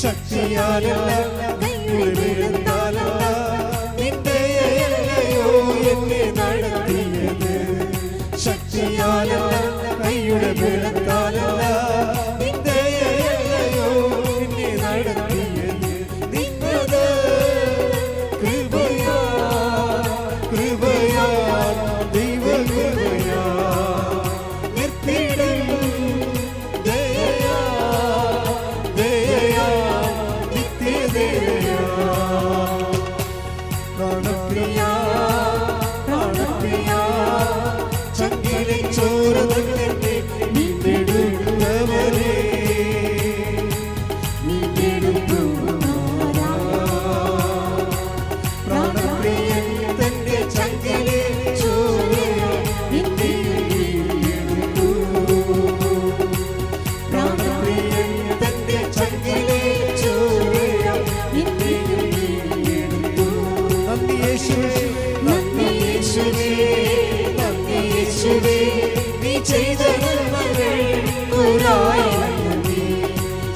ശക്തിയാലല്ല കൈവിടുന്നാലല്ല നിന്റെയോ എന്നെ നടത്തിയത്. ശക്തിയാലല്ല കൈയുടെ വിടുന്നാലല്ല നിന്റെയോ എന്നെ നടത്തിയത്. നിന്നത് കൃപയാ കൃപയാ ദൈവ കൃപയാ നിർത്തിയിടും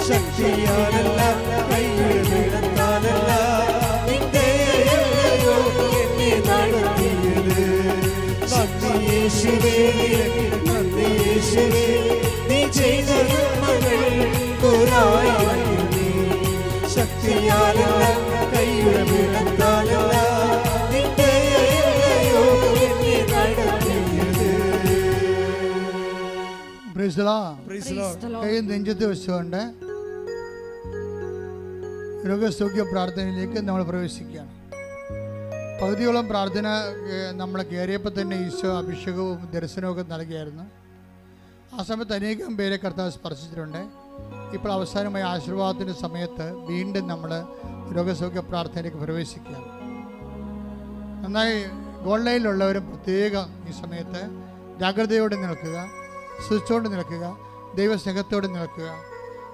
ശക്തിയാലല്ല കൈവിടുന്നാലല്ല നിന്റെയോ എന്നെ നടത്തിയത്. നന്ദി യേശുവേ നന്ദി യേശുവേ നീ ചെയ്ത നന്മകൾ ഒരായിരം. ശക്തിയാലല്ല കൈയുടെ വിടുന്നാലല്ല നിന്റെയോ എന്നെ നടത്തിയത്. കൈ നെഞ്ചത്ത് വെച്ചുകൊണ്ട് രോഗസൗഖ്യ പ്രാർത്ഥനയിലേക്ക് നമ്മൾ പ്രവേശിക്കുകയാണ്. പകുതിയോളം പ്രാർത്ഥന നമ്മൾ കയറിയപ്പോൾ തന്നെ ഈശോ അഭിഷേകവും ദർശനവും നൽകിയായിരുന്നു. ആ സമയത്ത് അനേകം പേരെ കർത്താവ് സ്പർശിച്ചിട്ടുണ്ട്. ഇപ്പോൾ അവസാനമായ ആശീർവാദത്തിൻ്റെ സമയത്ത് വീണ്ടും നമ്മൾ രോഗസൗഖ്യ പ്രാർത്ഥനയിലേക്ക് പ്രവേശിക്കുകയാണ്. നന്നായി ഓൺലൈനിലുള്ളവരും പ്രത്യേകം ഈ സമയത്ത് ജാഗ്രതയോടെ നിൽക്കുക, സൂക്ഷിച്ചുകൊണ്ട് നിൽക്കുക, ദൈവസ്നേഹത്തോടെ നിൽക്കുക.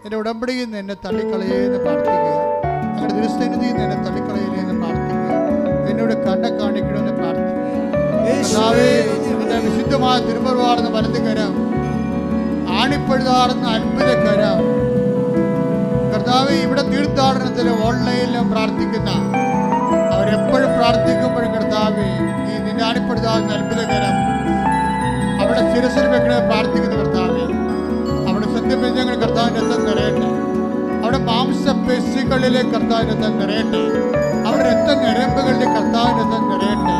എൻ്റെ ഉടമ്പടിയിൽ നിന്ന് എന്നെ തള്ളിക്കളയെന്ന് പ്രാർത്ഥിക്കുക. ഞങ്ങളുടെ ദുരുസ്ഥനിധിയിൽ നിന്ന് എന്നെ തള്ളിക്കളയില്ലെന്ന് പ്രാർത്ഥിക്കുക. എന്നോട് കണ്ട കാണിക്കണമെന്ന് പ്രാർത്ഥിക്കുക. വിശുദ്ധമായ തിരുമുറവാർന്ന വലത് കരം, ആണിപ്പഴുതാർന്ന അത്ഭുത കരം കർത്താവേ, ഇവിടെ തീർത്ഥാടനത്തിലും ഓൺലൈനിലും പ്രാർത്ഥിക്കുന്ന അവരെപ്പോഴും പ്രാർത്ഥിക്കുമ്പോഴും കർത്താവേ, ഈ നിന്റെ ആണിപ്പഴുതാർന്ന അത്ഭുത കരം അവിടെ ശിരസിൽ വെക്കണേ പ്രാർത്ഥിക്കുന്ന കർത്താവേ, അവിടെ സത്യബന്ധങ്ങൾ കർത്താവിൻ്റെ രക്തം നിറയട്ടെ. അവിടെ മാംസപേശികളിലെ കർത്താവിൻ്റെ രക്തം നിറയട്ടെ. അവിടെ രക്തഞരമ്പുകളിലെ കർത്താവിൻ്റെ രക്തം നിറയട്ടെ.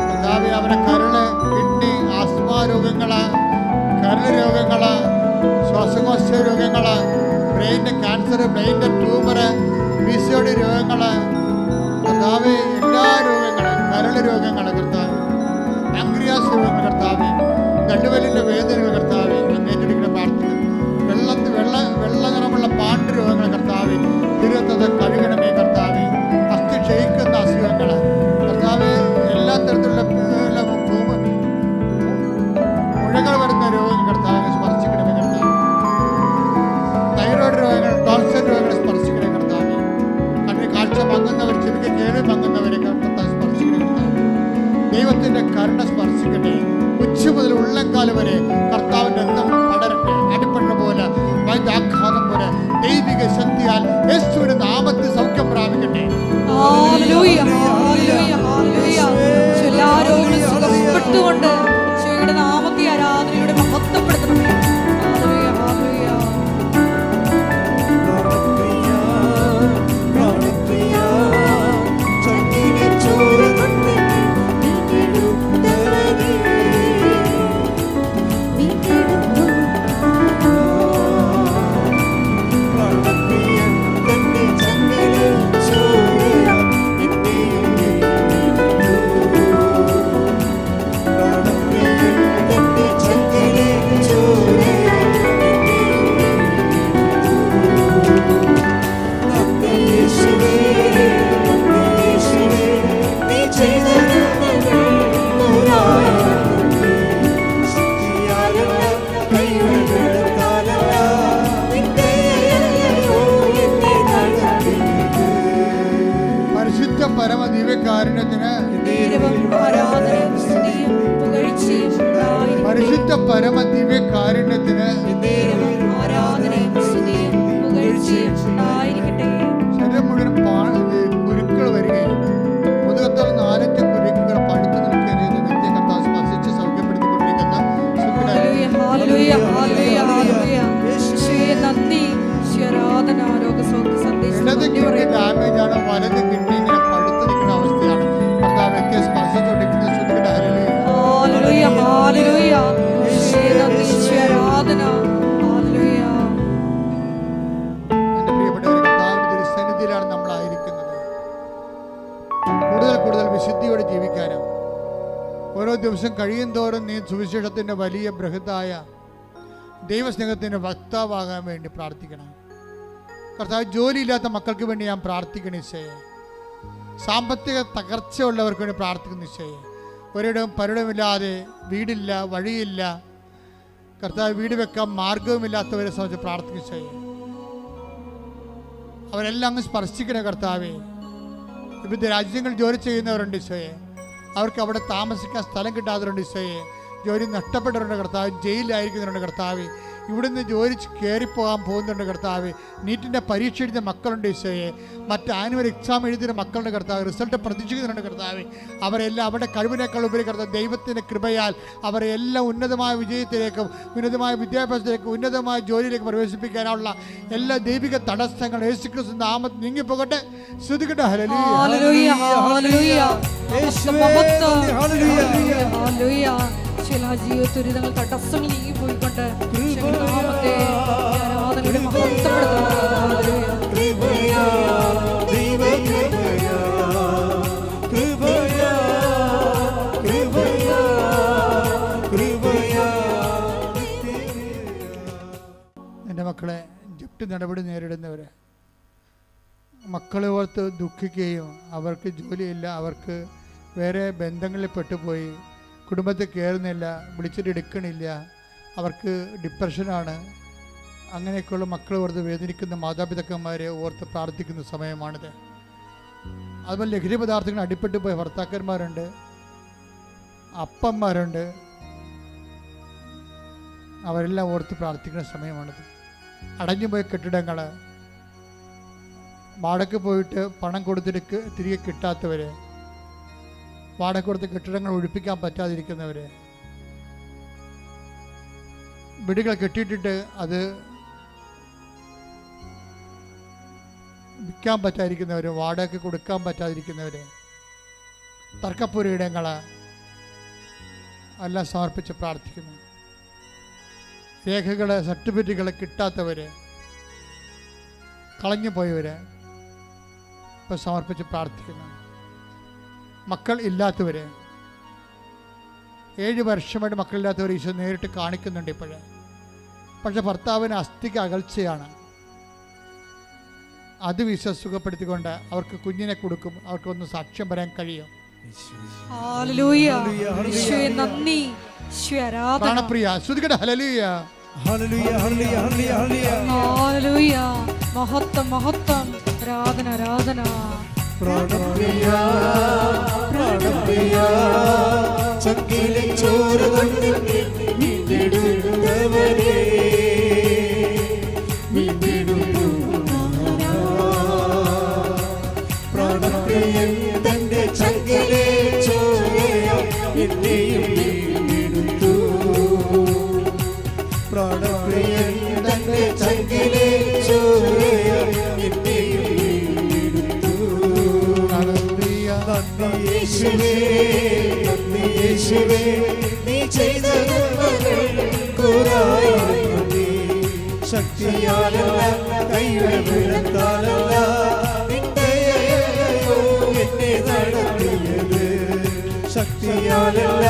കർത്താവേ, അവരുടെ കരള്, കിഡ്നി, ആസ്മ രോഗങ്ങള്, കരൾ രോഗങ്ങള്, ശ്വാസകോശ രോഗങ്ങള്, ബ്രെയിൻ്റെ ക്യാൻസർ, ബ്രെയിൻ്റെ ട്യൂമറ്, PCOD രോഗങ്ങള്, കർത്താവേ, എല്ലാ രോഗങ്ങളും, കരൾ രോഗങ്ങള് കർത്താവ്, പാൻക്രിയാസ് രോഗങ്ങൾ കർത്താവേ, നടുവലിൻ്റെ വേദനകൾ കർത്താവേ, ഏറ്റെടുക്കുന്ന പ്രാർത്ഥന, വെള്ള നിറമുള്ള പാണ്ട് രോഗങ്ങൾ കർത്താവേ, തിരുവത്തത് കഴുകണമേ കർത്താവേ, അസ്ഥി ക്ഷയിക്കുന്ന അസുഖങ്ങൾ കർത്താവേ, എല്ലാ തരത്തിലുള്ള മുഴകൾ വരുന്ന രോഗങ്ങൾ കർത്താവെ സ്പർശിക്കണമേ കർത്താവേ, തൈറോയ്ഡ് രോഗങ്ങൾ, ടോൺസിൽ രോഗങ്ങൾ സ്പർശിക്കണേ കർത്താവേ, കണ്ണിന് കാഴ്ച പങ്കുന്നവർ, ചെവിക്ക് കേൾവി പങ്കുന്നവരെ കർത്താവ് സ്പർശിക്കണേ കർത്താവേ, ദൈവത്തിൻ്റെ കരുണ സ്പർശിക്കട്ടെ. ഉച്ച മുതൽ ഉള്ളംകാല് വരെ കർത്താവിൻ്റെ ശരീരം മുഴുവൻ കുരുക്കൾ വരികയും മുതുകത്താൽ 4-5 കുരുക്കുകൾ പഴുത്തു നിൽക്കുകയും ചെയ്ത് നിത്യ കർത്താവ് സ്പർശിച്ച് സൗഖ്യപ്പെടുത്തിക്കൊണ്ടിരിക്കുന്ന ഇടത് കിഡ്നി ഡാമേജ് ആണ്, വലത് കിഡ്നി ഇങ്ങനെ പഴുത്തു നിൽക്കുന്ന അവസ്ഥയാണ്. കർത്താവ് വ്യക്തിയെ സ്പർശിച്ചുകൊണ്ടിരിക്കുന്ന ശ്രുതികട വിശുദ്ധിയോടെ ജീവിക്കാനും ഓരോ ദിവസം കഴിയും തോറും നീ സുവിശേഷത്തിൻ്റെ വലിയ ബൃഹത്തായ ദൈവസ്നേഹത്തിൻ്റെ വക്താവാകാൻ വേണ്ടി പ്രാർത്ഥിക്കണം. കർത്താവ്, ജോലിയില്ലാത്ത മക്കൾക്ക് വേണ്ടി ഞാൻ പ്രാർത്ഥിക്കണം ഈശോയെ. സാമ്പത്തിക തകർച്ചയുള്ളവർക്ക് വേണ്ടി പ്രാർത്ഥിക്കുന്നു ഈശോയെ. ഒരിടവും പരിടമില്ലാതെ വീടില്ല, വഴിയില്ല, കർത്താവ് വീട് വെക്കാൻ മാർഗവുമില്ലാത്തവരെ സംബന്ധിച്ച് പ്രാർത്ഥിക്കുന്നു ഈശോയെ. അവരെല്ലാം അങ്ങ് സ്പർശിക്കണേ കർത്താവേ. വിവിധ രാജ്യങ്ങളിൽ ജോലി ചെയ്യുന്നവരുണ്ട് ഈശോയെ, അവർക്ക് അവിടെ താമസിക്കാൻ സ്ഥലം കിട്ടാത്തവരുണ്ട് ഈശോയെ. ജോലി നഷ്ടപ്പെട്ടവരുണ്ട് കർത്താവ്, ജയിലിലായിരിക്കുന്നവരുണ്ട് കർത്താവ്, ഇവിടുന്ന് ജോലി കയറിപ്പോകാൻ പോകുന്നുണ്ട് കർത്താവ്. നീറ്റിൻ്റെ പരീക്ഷ എഴുതിയ മക്കളുണ്ട് ഈശോയെ, മറ്റ് ആനുവൽ എക്സാം എഴുതിയ മക്കളുടെ കർത്താവ്, റിസൾട്ട് പ്രതീക്ഷിക്കുന്നുണ്ട് കർത്താവ്. അവരെല്ലാം അവരുടെ കഴിവിനേക്കാൾ ഉപരി കർത്താവ് ദൈവത്തിൻ്റെ കൃപയാൽ അവരെ എല്ലാം ഉന്നതമായ വിജയത്തിലേക്കും ഉന്നതമായ വിദ്യാഭ്യാസത്തിലേക്കും ഉന്നതമായ ജോലിയിലേക്ക് പ്രവേശിപ്പിക്കാനുള്ള എല്ലാ ദൈവിക തടസ്സങ്ങളും യേശുക്രിസ്തു നാമത്തിൽ നീങ്ങിപ്പോകട്ടെ. ശ്രുതികട്ടെ ജീവിതത്തിൽ തടസ്സങ്ങൾ നീങ്ങിപ്പോയിക്കൊണ്ട് ആരാധനയുടെ എൻ്റെ മക്കളെ ജപ്തി നടപടി നേരിടുന്നവരെ മക്കളെ ഓർത്ത് ദുഃഖിക്കുകയും അവർക്ക് ജോലിയില്ല, അവർക്ക് വേറെ ബന്ധങ്ങളിൽ പെട്ടുപോയി, കുടുംബത്തിൽ കയറുന്നില്ല, വിളിച്ചിട്ട് എടുക്കണില്ല, അവർക്ക് ഡിപ്രഷനാണ്, അങ്ങനെയൊക്കെയുള്ള മക്കളെ ഓർത്ത് വേദനിക്കുന്ന മാതാപിതാക്കന്മാരെ ഓർത്ത് പ്രാർത്ഥിക്കുന്ന സമയമാണിത്. അതുപോലെ ലഹരി പദാർത്ഥങ്ങൾ അടിപ്പെട്ട് പോയ ഭർത്താക്കന്മാരുണ്ട്, അപ്പന്മാരുണ്ട്, അവരെല്ലാം ഓർത്ത് പ്രാർത്ഥിക്കുന്ന സമയമാണിത്. അടഞ്ഞുപോയ കെട്ടിടങ്ങൾ, വാടക പോയിട്ട് പണം കൊടുത്തിട്ട് തിരികെ കിട്ടാത്തവർ, വാടക കൊടുത്ത് കെട്ടിടങ്ങൾ ഒഴിപ്പിക്കാൻ പറ്റാതിരിക്കുന്നവർ, വീടുകൾ കെട്ടിയിട്ടിട്ട് അത് വിൽക്കാൻ പറ്റാതിരിക്കുന്നവർ, വാടക കൊടുക്കാൻ പറ്റാതിരിക്കുന്നവർ, തർക്കപ്പുരയിടങ്ങൾ എല്ലാം സമർപ്പിച്ച് പ്രാർത്ഥിക്കുന്നു. രേഖകൾ, സർട്ടിഫിക്കറ്റുകൾ കിട്ടാത്തവർ, കളഞ്ഞു പോയവർ ഇപ്പോൾ സമർപ്പിച്ച് പ്രാർത്ഥിക്കുന്നു. മക്കൾ ഇല്ലാത്തവർ, 7 വർഷമായിട്ട് മക്കളില്ലാത്തവർ ഈശോ നേരിട്ട് കാണിക്കുന്നുണ്ട് ഇപ്പോഴേ. പക്ഷെ ഭർത്താവിന് അസ്ഥിക്ക് അകൽച്ചയാണ്, അത് സുഖപ്പെടുത്തിക്കൊണ്ട് അവർക്ക് കുഞ്ഞിനെ കൊടുക്കും, അവർക്കൊന്ന് സാക്ഷ്യം പറയാൻ കഴിയും. പ്രാണപ്രിയ ശ്രുതികട ഹല്ലേലൂയ. മഹത്വം മഹത്വം, ആരാധന ആരാധന. പ്രാണപ്രിയ പ്രാണപ്രിയ ചങ്കിലെ ചോര കൊണ്ട് വീണ്ടെടുത്തവരെ വീണ്ടെടുത്തു. പ്രാണപ്രിയൻ തന്റെ ചങ്കിലെ ചോരയാൽ എന്നെയും വീണ്ടെടുത്തു. പ്രാണപ്രിയൻ തന്റെ ചങ്കിലെ ചോരയാൽ എന്നെയും യേശുവേ, നീ ചെയ്ത നന്മകൾക്കൊരായിരം ശക്തിയാലല്ല കൈയുടെ ബലത്താലല്ല നിന്റെ ദയയോ എന്നെ നടത്തിയത്. ശക്തിയാലല്ല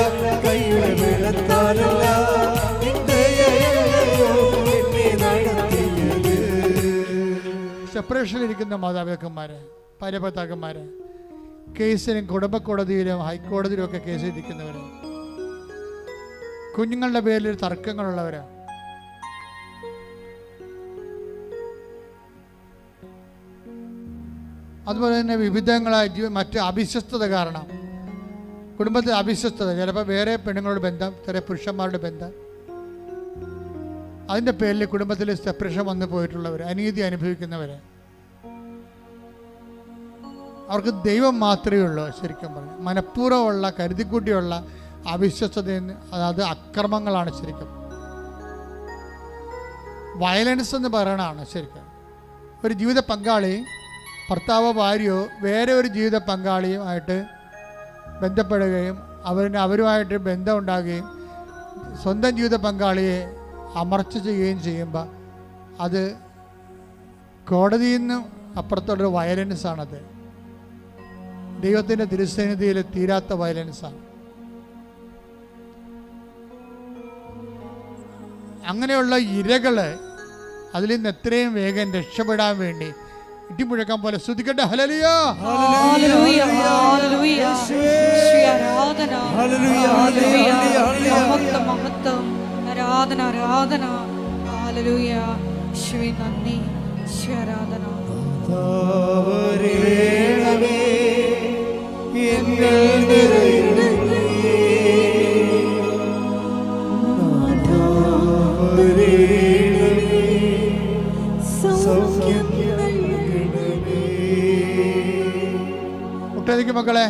കൈയുടെ ബലത്താലല്ല നിന്റെ ദയയോ എന്നെ നടത്തിയത്. സെപ്പറേഷനിലിരിക്കുന്ന മാതാപിതാക്കന്മാര്, ഭാര്യാഭർത്താക്കന്മാര്, കേസിലും കുടുംബ കോടതിയിലും ഹൈക്കോടതിയിലും ഒക്കെ കേസിലിരിക്കുന്നവർ, കുഞ്ഞുങ്ങളുടെ പേരിൽ തർക്കങ്ങളുള്ളവർ, അതുപോലെ തന്നെ വിവിധങ്ങളായ മറ്റ് അവിശ്വസ്തത കാരണം കുടുംബത്തിൽ അവിശ്വസ്തത, ചിലപ്പോൾ വേറെ പെണ്ണുങ്ങളുടെ ബന്ധം, ചില പുരുഷന്മാരുടെ ബന്ധം, അതിൻ്റെ പേരിൽ കുടുംബത്തിൽ സെപ്പറേഷൻ വന്നു പോയിട്ടുള്ളവർ, അനീതി അനുഭവിക്കുന്നവർ, അവർക്ക് ദൈവം മാത്രമേ ഉള്ളൂ. ശരിക്കും പറഞ്ഞു മനഃപൂർവ്വമുള്ള കരുതിക്കൂട്ടിയുള്ള അവിശ്വസ്തതയിൽ, അതായത് അക്രമങ്ങളാണ് ശരിക്കും. വയലൻസ് എന്ന് പറയണതാണ് ശരിക്കും. ഒരു ജീവിത പങ്കാളി, ഭർത്താവോ ഭാര്യയോ വേറെ ഒരു ജീവിത പങ്കാളിയുമായിട്ട് ബന്ധപ്പെടുകയും അവരുമായിട്ട് ബന്ധം ഉണ്ടാകുകയും സ്വന്തം ജീവിത പങ്കാളിയെ അമർച്ച ചെയ്യുകയും ചെയ്യുമ്പോൾ അത് കോടതിയിൽ നിന്നും അപ്പുറത്തുള്ളൊരു വയലൻസാണത്. ദൈവത്തിൻ്റെ തിരുസന്നിധിയിൽ തീരാത്ത വയലൻസാണ്. അങ്ങനെയുള്ള ഇരകൾ അതിൽ നിന്ന് എത്രയും വേഗം രക്ഷപ്പെടാൻ വേണ്ടി ഇടിമുഴക്കാൻ പോലെ സ്തുതിക്കട്ടെ. Hallelujah, hallelujah, hallelujah. യേശുവേ ആരാധന, ഹല്ലേലൂയ. മഹത്വം, മഹത്വം, ആരാധന, ആരാധന. ഹല്ലേലൂയ. യേശുവേ നന്ദി, യേശുവേ ആരാധന. താവരേണമേ എന്നിൽ നിറയണമേ, താവരേണമേ സൗഖ്യം നൽകണമേ. മുട്ടേക്ക് മക്കളെ,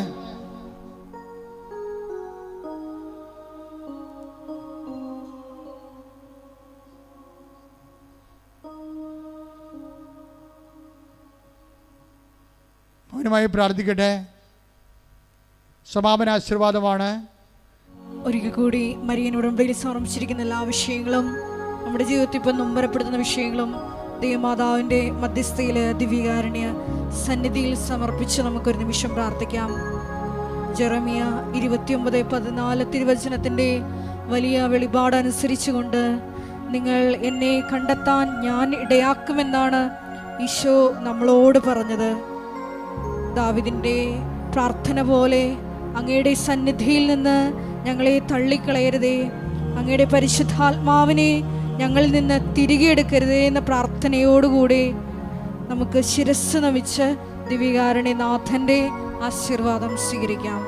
മൗനമായി പ്രാർത്ഥിക്കട്ടെ. സമാപന ആശീർവാദമാണ്. ഒരിക്കൽ കൂടി മരിയൻ ഉടമ്പടിയിൽ സമർപ്പിച്ചിരിക്കുന്ന എല്ലാ വിഷയങ്ങളും, നമ്മുടെ ജീവിതത്തിൽ ഇപ്പം നൊമ്പരപ്പെടുത്തുന്ന വിഷയങ്ങളും ദൈവമാതാവിൻ്റെ മധ്യസ്ഥയിൽ ദിവ്യകാരുണ്യ സന്നിധിയിൽ സമർപ്പിച്ച് നമുക്കൊരു നിമിഷം പ്രാർത്ഥിക്കാം. ജെറമിയ 29:14 തിരുവചനത്തിൻ്റെ വലിയ വെളിപാടനുസരിച്ചുകൊണ്ട് നിങ്ങൾ എന്നെ കണ്ടെത്താൻ ഞാൻ ഇടയാക്കുമെന്നാണ് ഈശോ നമ്മളോട് പറഞ്ഞത്. ദാവീദിൻ്റെ പ്രാർത്ഥന പോലെ അങ്ങയുടെ സന്നിധിയിൽ നിന്ന് ഞങ്ങളെ തള്ളിക്കളയരുതേ, അങ്ങയുടെ പരിശുദ്ധാത്മാവിനെ ഞങ്ങളിൽ നിന്ന് തിരികെ എടുക്കരുതേ എന്ന പ്രാർത്ഥനയോടുകൂടി നമുക്ക് ശിരസ്സ് നമിച്ച് ദിവ്യകാരുണ്യനാഥൻ്റെ ആശീർവാദം സ്വീകരിക്കാം.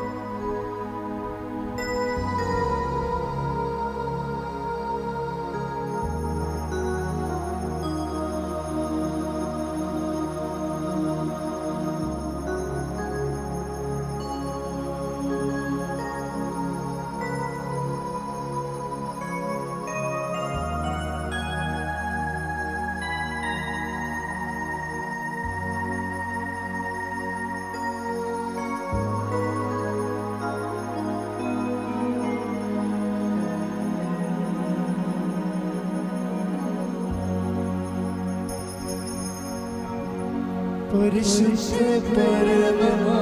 പരിശുദ്ധ പരമമാ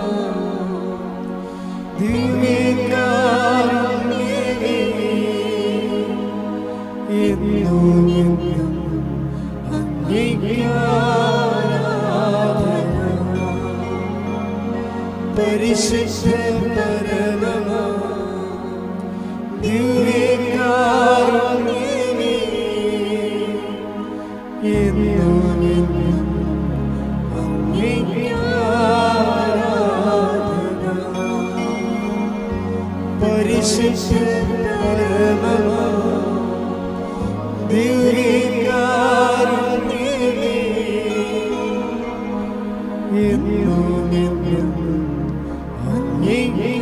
ദിവ്യകാരുണ്യമേ, എന്നും എന്നും അങ്ങേക്ക് ആരാധന. പരിശുദ്ധ പരമമാ ദിവ്യകാരുണ്യമേ, എന്നും എന്നും പരിശുദ്ധ പരമമാ ദിവ്യകാരുണ്യമേ, എന്നും എന്നും അങ്ങേക്ക്